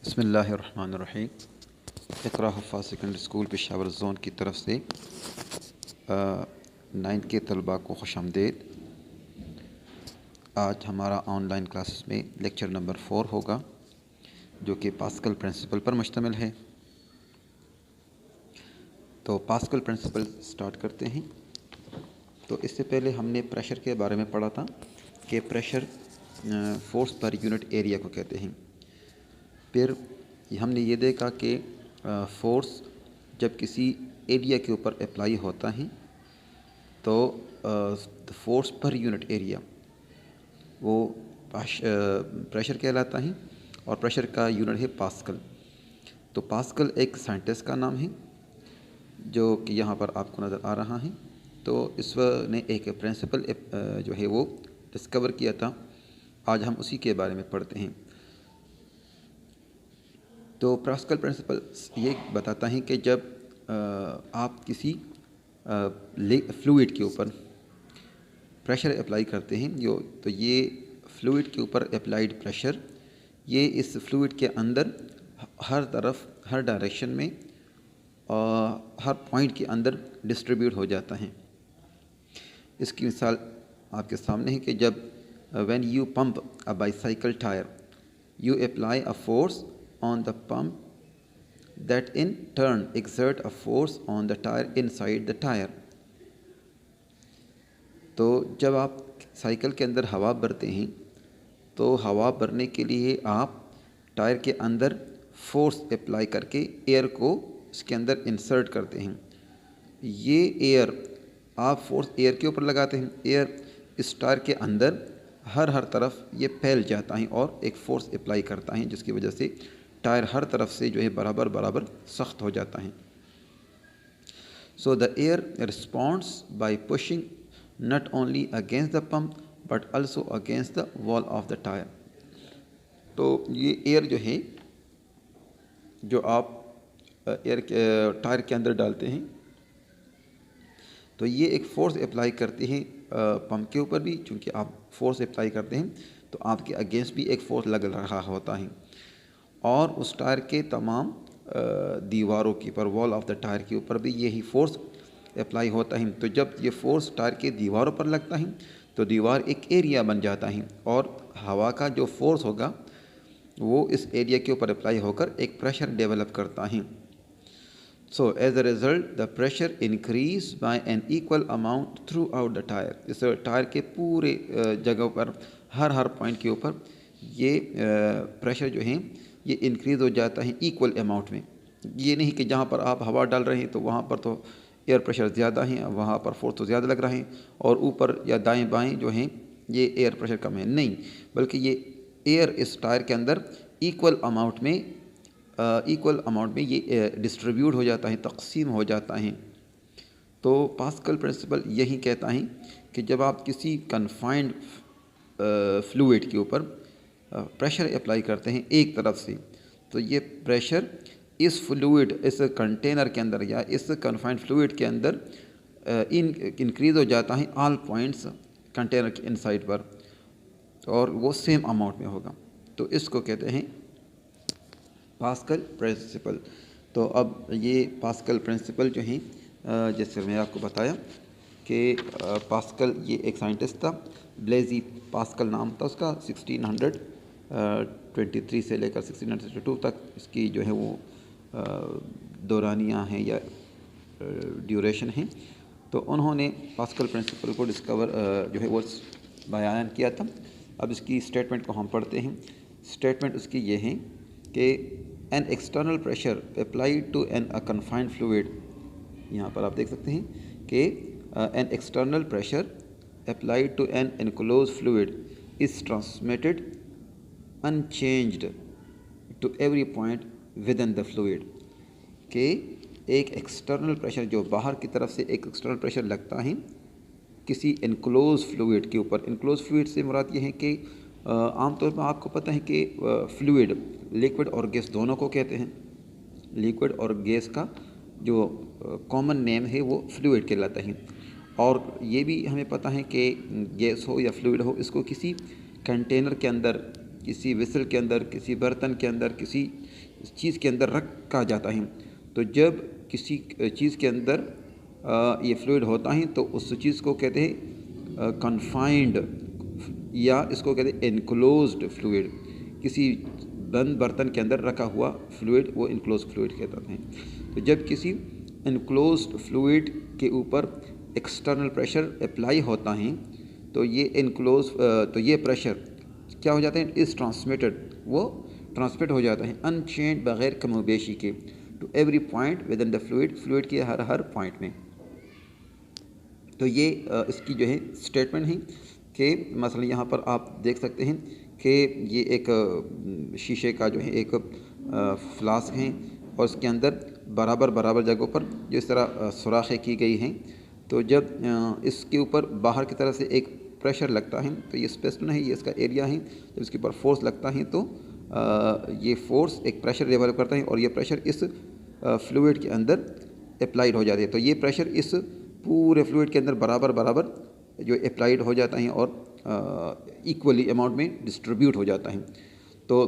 बिस्मिल्लाहिर्रहमानिर्रहीम। Iqra हुफ़्फ़ाज़ secondary school Peshawar zone की तरफ से 9th के तलबा को खुशामदीद। आज हमारा ऑनलाइन क्लासेस में लेक्चर नंबर 4 होगा, जो कि पास्कल प्रिंसिपल पर मुश्तमिल है। तो पास्कल प्रिंसिपल स्टार्ट करते हैं। तो इससे पहले हमने प्रेशर के बारे में पढ़ा था कि pressure force per unit area को कहते हैं। फिर हमने ये देखा कि फोर्स जब किसी एरिया के ऊपर अप्लाई होता है तो फोर्स पर यूनिट एरिया वो प्रेशर कहलाता है, और प्रेशर का यूनिट है पास्कल। तो पास्कल एक साइंटिस्ट का नाम है जो कि यहाँ पर आपको नज़र आ रहा है। तो इसने एक प्रिंसिपल जो है वो डिस्कवर किया था। आज हम उसी के बारे में पढ़ते हैं। तो पास्कल प्रिंसिपल ये बताता है कि जब आप किसी फ्लूइड के ऊपर प्रेशर अप्लाई करते हैं तो ये फ्लूइड के ऊपर अप्लाइड प्रेशर ये इस फ्लूइड के अंदर हर तरफ, हर डायरेक्शन में, हर पॉइंट के अंदर डिस्ट्रीब्यूट हो जाता है। इसकी मिसाल आपके सामने है कि जब when you pump a bicycle tyre you apply a force on the pump that in turn exert a force on the tire inside the tire। तो जब आप साइकिल के अंदर हवा भरते हैं तो हवा भरने के लिए आप टायर के अंदर फोर्स अप्लाई करके एयर को इसके अंदर इंसर्ट करते हैं। ये एयर आप फोर्स एयर के ऊपर लगाते हैं, एयर इस टायर के अंदर हर तरफ ये फैल जाता है और एक फोर्स अप्लाई करता है, जिसकी वजह से टायर हर तरफ से जो है बराबर सख्त हो जाता है। So the air responds bye pushing not only against the pump but also against the wall of the tyre. तो ये एयर जो है जो आप एयर के टायर के अंदर डालते हैं तो ये एक फ़ोर्स अप्लाई करती है पंप के ऊपर भी। चूँकि आप फोर्स अप्लाई करते हैं तो आपके अगेंस्ट भी एक फ़ोर्स लग रहा होता है, और उस टायर के तमाम दीवारों के ऊपर, वॉल ऑफ द टायर के ऊपर भी यही फोर्स अप्लाई होता है। तो जब ये फोर्स टायर के दीवारों पर लगता है तो दीवार एक एरिया बन जाता है, और हवा का जो फोर्स होगा वो इस एरिया के ऊपर अप्लाई होकर एक प्रेशर डेवलप करता है। So as a result the pressure increase by an equal amount throughout the tire। इस टायर के पूरे जगह पर हर पॉइंट के ऊपर ये प्रेशर जो है ये इंक्रीज़ हो जाता है इक्वल अमाउंट में। ये नहीं कि जहाँ पर आप हवा डाल रहे हैं तो वहाँ पर तो एयर प्रेशर ज़्यादा है, वहाँ पर फोर्स तो ज़्यादा लग रहा है, और ऊपर या दाएं बाएं जो हैं ये एयर प्रेशर कम है। नहीं, बल्कि ये एयर इस टायर के अंदर इक्वल अमाउंट में ये डिस्ट्रीब्यूट हो जाता है, तकसीम हो जाता है। तो पास्कल प्रिंसिपल यही कहता है कि जब आप किसी कन्फाइंड फ्लूइड के ऊपर प्रेशर अप्लाई करते हैं एक तरफ से, तो ये प्रेशर इस फ्लूइड, इस कंटेनर के अंदर या इस कन्फाइंड फ्लूइड के अंदर इंक्रीज़ हो जाता है ऑल पॉइंट्स कंटेनर के इनसाइड पर, और वो सेम अमाउंट में होगा। तो इसको कहते हैं पास्कल प्रिंसिपल। तो अब ये पास्कल प्रिंसिपल जो हैं, जैसे मैं आपको बताया कि पास्कल ये एक साइंटिस्ट था, ब्लेजी पास्कल नाम था उसका। 1623 से लेकर 1632 तक इसकी जो है वो दौरानियाँ हैं या ड्यूरेशन हैं। तो उन्होंने पास्कल प्रिंसिपल को डिस्कवर जो है वो बयान किया था। अब इसकी स्टेटमेंट को हम पढ़ते हैं। स्टेटमेंट उसकी ये है कि an external pressure applied to a confined fluid, यहाँ पर आप देख सकते हैं कि an external pressure applied to an enclosed fluid is transmitted unchanged to every point within the fluid। कि एक एक्सटर्नल प्रेशर जो बाहर की तरफ से एक एक्सटर्नल प्रेशर लगता है किसी इनक्लोज फ्लूइड के ऊपर। इनक्लोज फ्लूइड से मुराद ये है कि आमतौर पर आपको पता है कि फ्लूइड लिक्विड और गैस दोनों को कहते हैं। लिक्विड और गैस का जो कॉमन नेम है वो फ्लूइड कहलाता है, और ये भी हमें पता है कि गैस हो या फ्लूइड हो, इसको किसी कंटेनर के अंदर किसी वेसल के अंदर, किसी बर्तन के अंदर, किसी चीज़ के अंदर रखा जाता है, तो जब किसी चीज़ के अंदर ये फ्लूइड होता है तो उस चीज़ को कहते हैं कन्फाइंड, या इसको कहते हैं इनक्लोज्ड फ्लूइड। किसी बंद बर्तन के अंदर रखा हुआ फ्लूइड वो इनक्लोज फ्लूइड कहते हैं। तो जब किसी इनक्लोज्ड फ्लूइड के ऊपर एक्सटर्नल प्रेशर अप्लाई होता है तो ये तो ये प्रेशर क्या हो जाता है, इज़ ट्रांसमिटेड, वो ट्रांसमिट हो जाता है अनचेंज, बग़ैर कमोबेशी के, to every point within the fluid, fluid के हर पॉइंट में। तो ये इसकी जो है स्टेटमेंट है कि मसलन यहाँ पर आप देख सकते हैं कि ये एक शीशे का जो है एक फ्लास्क है और उसके अंदर बराबर बराबर जगहों पर जिस तरह सुराखें की गई हैं। तो जब इसके ऊपर बाहर की तरफ से एक प्रेशर लगता है तो ये पिस्टन है, ये इसका एरिया है, जब इसके ऊपर फोर्स लगता है तो ये फोर्स एक प्रेशर डेवलप करता है और ये प्रेशर इस फ्लूइड के अंदर अप्लाइड हो जाती है। तो ये प्रेशर इस पूरे फ्लूइड के अंदर बराबर बराबर जो अप्लाइड हो जाता है और इक्वली अमाउंट में डिस्ट्रीब्यूट हो जाता है। तो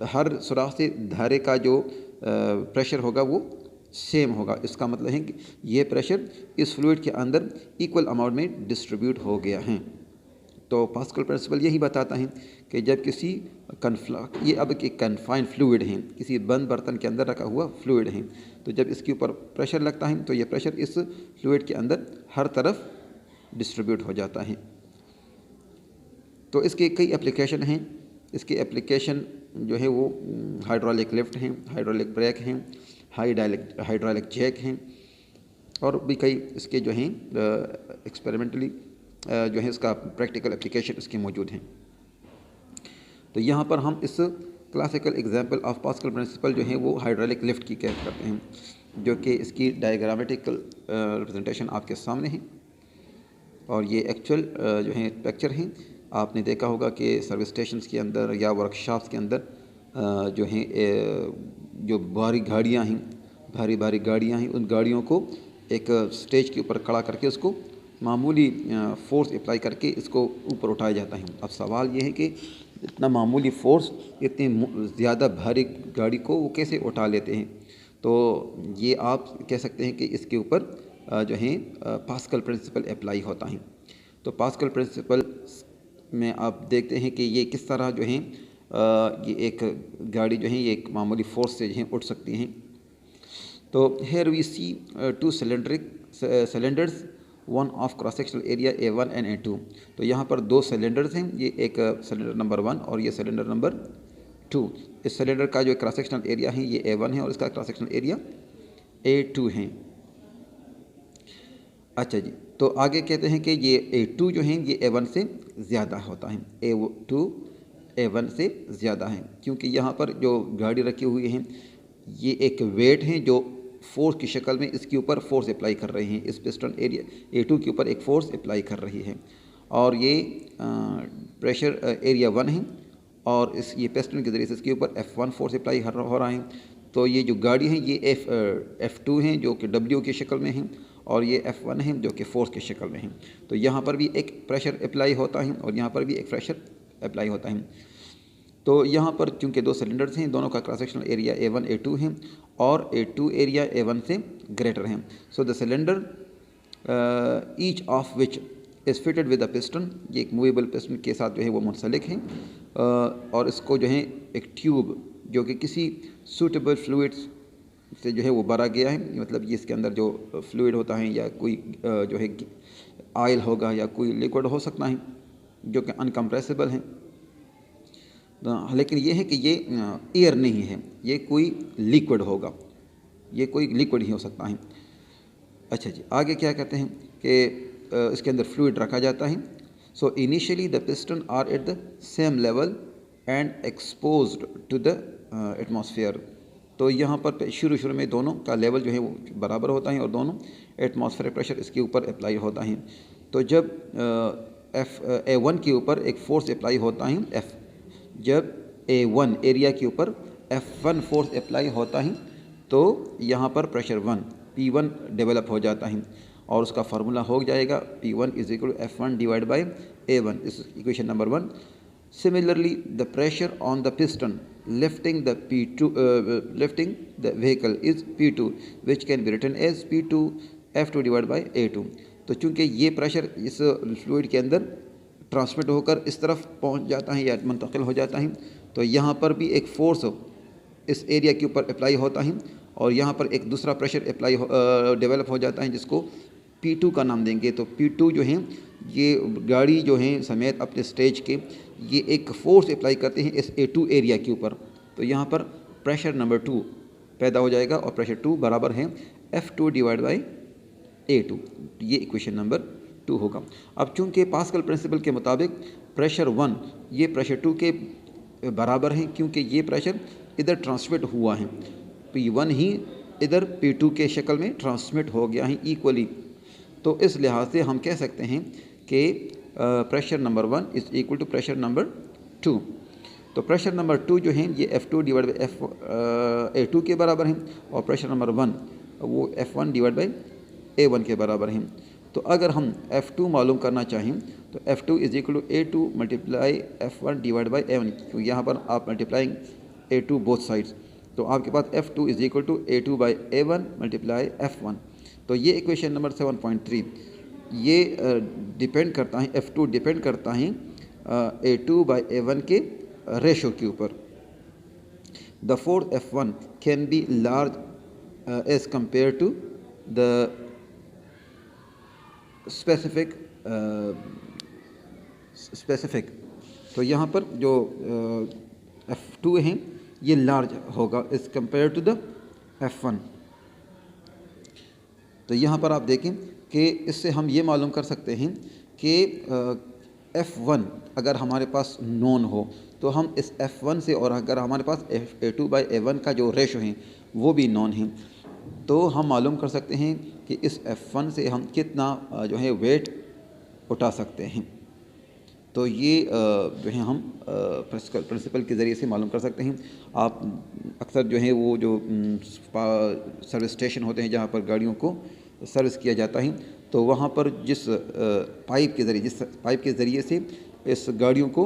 हर सुराख से धारे का जो प्रेशर होगा वो सेम होगा। इसका मतलब है कि ये प्रेशर इस फ्लूइड के अंदर इक्वल अमाउंट में डिस्ट्रीब्यूट हो गया है। तो पास्कल प्रिंसिपल यही बताता है कि जब किसी ये अब एक कन्फाइंड फ्लूइड है, किसी बंद बर्तन के अंदर रखा हुआ फ्लूइड है, तो जब इसके ऊपर प्रेशर लगता है तो ये प्रेशर इस फ्लूइड के अंदर हर तरफ डिस्ट्रीब्यूट हो जाता है। तो इसके कई एप्लीकेशन हैं। इसके एप्लीकेशन जो है वो हाइड्रोलिक लिफ्ट हैं, हाइड्रोलिक ब्रेक हैं, हाइड्रोलिक जैक हैं, और भी कई इसके जो हैं एक्सपेरिमेंटली जो है इसका प्रैक्टिकल एप्लीकेशन इसके मौजूद हैं। तो यहाँ पर हम इस classical example of Pascal principle जो है वो हाइड्रोलिक लिफ्ट की कैच करते हैं, जो कि इसकी डायग्रामेटिकल रिप्रेजेंटेशन आपके सामने है। और ये एक्चुअल जो है पिक्चर हैं। आपने देखा होगा कि सर्विस स्टेशंस के अंदर या वर्कशॉप्स के अंदर जो हैं जो भारी गाड़ियाँ हैं, भारी भारी गाड़ियाँ हैं, उन गाड़ियों को एक स्टेज के ऊपर खड़ा करके उसको मामूली फोर्स अप्लाई करके इसको ऊपर उठाया जाता है। अब सवाल ये है कि इतना मामूली फोर्स इतनी ज़्यादा भारी गाड़ी को वो कैसे उठा लेते हैं। तो ये आप कह सकते हैं कि इसके ऊपर जो है पास्कल प्रिंसिपल अप्लाई होता है। तो पास्कल प्रिंसिपल में आप देखते हैं कि ये किस तरह जो है ये एक गाड़ी जो है ये एक मामूली फोर्स से जो है उठ सकती हैं। तो here we see two cylinders, one of cross sectional area A1 and A2। तो यहाँ पर दो सिलेंडर्स हैं, ये एक सिलेंडर नंबर 1 और ये सिलेंडर नंबर 2। इस सिलेंडर का जो क्रॉस सेक्शनल एरिया है ये A1 है और इसका क्रॉस सेक्शनल एरिया A2 है। अच्छा जी, तो आगे कहते हैं कि ये A2 जो है ये A1 से ज़्यादा होता है, A2 A1 से ज़्यादा है, क्योंकि यहाँ पर जो गाड़ी रखी हुई है ये एक वेट है जो फोर्स की शक्ल में इसके ऊपर फोर्स अप्लाई कर रहे हैं। इस पिस्टन एरिया A2 के ऊपर एक फोर्स अप्लाई कर रही है और ये प्रेशर एरिया 1 है और ये पिस्टन के ज़रिए से इसके ऊपर F1 फोर्स अप्लाई हो रहा है। तो ये जो गाड़ी है ये F2 है जो कि W की शक्ल में है और ये F1 है जो कि फोर्स की शक्ल में है। तो यहाँ पर भी एक प्रेशर अप्लाई होता है और यहाँ पर भी एक प्रेशर अप्लाई होता है। तो यहाँ पर चूँकि दो सिलेंडर्स हैं, दोनों का cross sectional area A1 A2 है और A2 एरिया A1 से ग्रेटर है। So the cylinder each of which is fitted with a piston, ये एक मूवेबल पिस्टन के साथ जो है वो मुंसलिक है और इसको जो है एक ट्यूब जो कि किसी सूटेबल फ्लूइड्स से जो है वो भरा गया है, मतलब ये इसके अंदर जो फ्लूइड होता है या कोई जो है ऑयल होगा या कोई लिक्विड हो सकता है जो कि अनकम्प्रेसिबल है। लेकिन ये है कि ये एयर नहीं है, ये कोई लिक्विड होगा, ये कोई लिक्विड ही हो सकता है। अच्छा जी, आगे क्या कहते हैं कि इसके अंदर फ्लूइड रखा जाता है। So initially the piston are at the same level and exposed to the atmosphere. तो यहाँ पर शुरू में दोनों का लेवल जो है वो बराबर होता है और दोनों एटमॉस्फेरिक प्रेशर इसके ऊपर अप्लाई होता है। तो जब A1 के ऊपर एक फोर्स अप्लाई होता है, जब A1 एरिया के ऊपर F1 फोर्स अप्लाई होता है तो यहाँ पर प्रेशर 1 P1 डेवलप हो जाता है और उसका फार्मूला हो जाएगा P1 = F1 / A1। इस equation number 1 Similarly, the pressure on the piston lifting the lifting the vehicle is P2, which can be written as P2 F2 divided by A2. तो चूँकि ये प्रेशर इस फ्लूइड के अंदर transmit होकर इस तरफ पहुंच जाता है या मुंतकिल हो जाता है, तो यहाँ पर भी एक फोर्स इस एरिया के ऊपर अप्लाई होता है और यहाँ पर एक दूसरा प्रेशर अप्लाई डेवलप हो जाता है जिसको P2 का नाम देंगे। तो P2 जो है ये गाड़ी जो है समेत अपने स्टेज के ये एक फोर्स अप्लाई करते हैं इस A2 एरिया के ऊपर। तो यहाँ पर प्रेशर नंबर 2 पैदा हो जाएगा और प्रेशर 2 बराबर है F2 डिवाइड बाई A2। ये इक्वेशन नंबर 2 होगा। अब चूंकि पास्कल प्रिंसिपल के मुताबिक प्रेशर 1 ये प्रेशर 2 के बराबर है, क्योंकि ये प्रेशर इधर ट्रांसमिट हुआ है, P1 ही इधर P2 के शक्ल में ट्रांसमिट हो गया है इक्वली। तो इस लिहाज से हम कह सकते हैं कि pressure number 1 is equal to pressure number 2। तो प्रेशर नंबर 2 जो है ये F2 डिवाइड बाई A2 के बराबर है और प्रेशर नंबर 1 वो F1 डिवाइड बाई A1 के बराबर है। तो अगर हम F2 मालूम करना चाहें तो F2 is equal to A2 multiply F1 divide by A1, क्योंकि यहाँ पर आप मल्टीप्लाइंग A2 बोथ साइड्स, तो आपके पास F2 is equal to A2 by A1 multiply F1। तो ये इक्वेशन नंबर 7.3 ये डिपेंड करता है, F2 डिपेंड करता है A2 बाई A1 के रेशो के ऊपर। The force F1 can be large as compare to the specific. तो यहाँ पर जो F2 है ये लार्ज होगा as compare to the F1। तो यहाँ पर आप देखें कि इससे हम ये मालूम कर सकते हैं कि F1 अगर हमारे पास नोन हो तो हम इस F1 से, और अगर हमारे पास A2 बाई A1 का जो रेशो है वो भी नोन है, तो हम मालूम कर सकते हैं कि इस F1 से हम कितना जो है वेट उठा सकते हैं। तो ये जो है हम प्रिंसिपल के ज़रिए से मालूम कर सकते हैं। आप अक्सर जो है वो जो सर्विस स्टेशन होते हैं जहाँ पर गाड़ियों को सर्विस किया जाता है, तो वहाँ पर जिस पाइप के ज़रिए से इस गाड़ियों को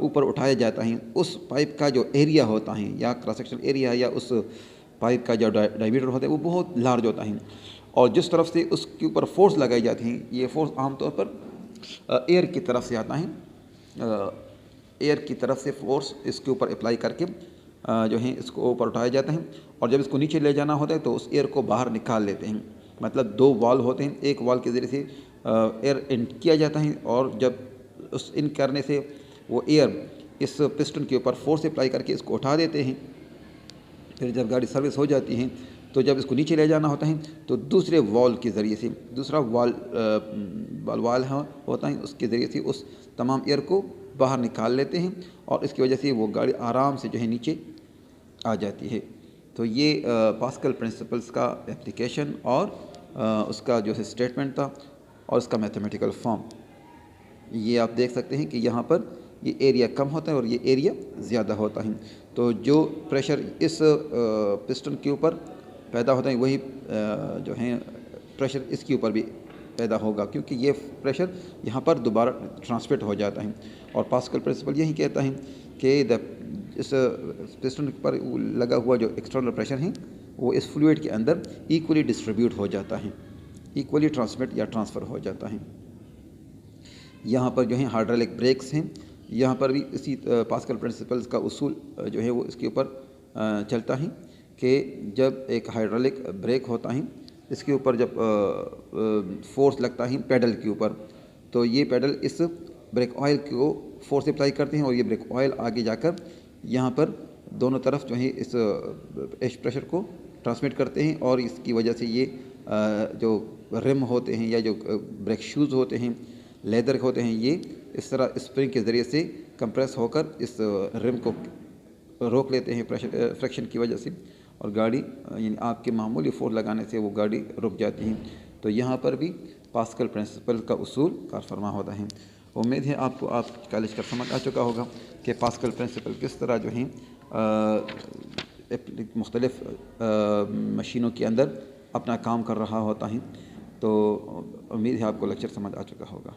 ऊपर उठाया जाता है, उस पाइप का जो एरिया होता है या क्रॉस सेक्शनल एरिया या उस पाइप का जो डायमीटर होता है वो बहुत लार्ज होता है, और जिस तरफ से उसके ऊपर फोर्स लगाई जाती है ये फोर्स आमतौर पर एयर की तरफ से आता है। एयर की तरफ से फोर्स इसके ऊपर अप्लाई करके जो है इसको ऊपर उठाया जाता है, और जब इसको नीचे ले जाना होता है तो उस एयर को बाहर निकाल लेते हैं। मतलब 2 वाल होते हैं, एक वाल के ज़रिए से एयर इन किया जाता है, और जब उस इन करने से वो एयर इस पिस्टन के ऊपर फोर्स अप्लाई करके इसको उठा देते हैं। फिर जब गाड़ी सर्विस हो जाती है तो जब इसको नीचे ले जाना होता है तो दूसरे वॉल के ज़रिए से, दूसरा वाल होता है, उसके ज़रिए से उस तमाम एयर को बाहर निकाल लेते हैं, और इसकी वजह से वो गाड़ी आराम से जो है नीचे आ जाती है। तो ये पास्कल प्रिंसिपल्स का एप्लीकेशन और उसका जो है स्टेटमेंट था और उसका मैथमेटिकल फॉर्म। ये आप देख सकते हैं कि यहाँ पर ये एरिया कम होता है और ये एरिया ज़्यादा होता है। तो जो प्रेशर इस पिस्टन के ऊपर पैदा होता है वही जो है प्रेशर इसके ऊपर भी पैदा होगा, क्योंकि ये प्रेशर यहाँ पर दोबारा ट्रांसमिट हो जाता है। और पास्कल प्रिंसिपल यही कहता है कि इस पिस्टन पर लगा हुआ जो एक्सटर्नल प्रेशर है वो इस फ्लूइड के अंदर इक्वली डिस्ट्रीब्यूट हो जाता है, इक्वली ट्रांसमिट या ट्रांसफ़र हो जाता है। यहाँ पर जो है हाइड्रोलिक ब्रेक्स हैं, यहाँ पर भी इसी पास्कल प्रिंसिपल्स का उसूल जो है वो इसके ऊपर चलता है कि जब एक हाइड्रोलिक ब्रेक होता है इसके ऊपर जब फोर्स लगता है पेडल के ऊपर, तो ये पेडल इस ब्रेक ऑयल को फोर्स अप्लाई करते हैं और ये ब्रेक ऑयल आगे जाकर यहाँ पर दोनों तरफ जो है इस प्रेशर को ट्रांसमिट करते हैं, और इसकी वजह से ये जो रिम होते हैं या जो ब्रेक शूज़ होते हैं लेदर होते हैं ये इस तरह स्प्रिंग के ज़रिए से कंप्रेस होकर इस रिम को रोक लेते हैं प्रेशर फ्रिक्शन की वजह से, और गाड़ी यानी आपके मामूली फोर्स लगाने से वो गाड़ी रुक जाती है। तो यहाँ पर भी पास्कल प्रिंसिपल का उसूल कारफरमा होता है। उम्मीद है आपको कॉलेज का समझ आ चुका होगा कि पास्कल प्रिंसिपल किस तरह जो है मुख्तलिफ़ मशीनों के अंदर अपना काम कर रहा होता है। तो उम्मीद है आपको लेक्चर समझ आ चुका होगा।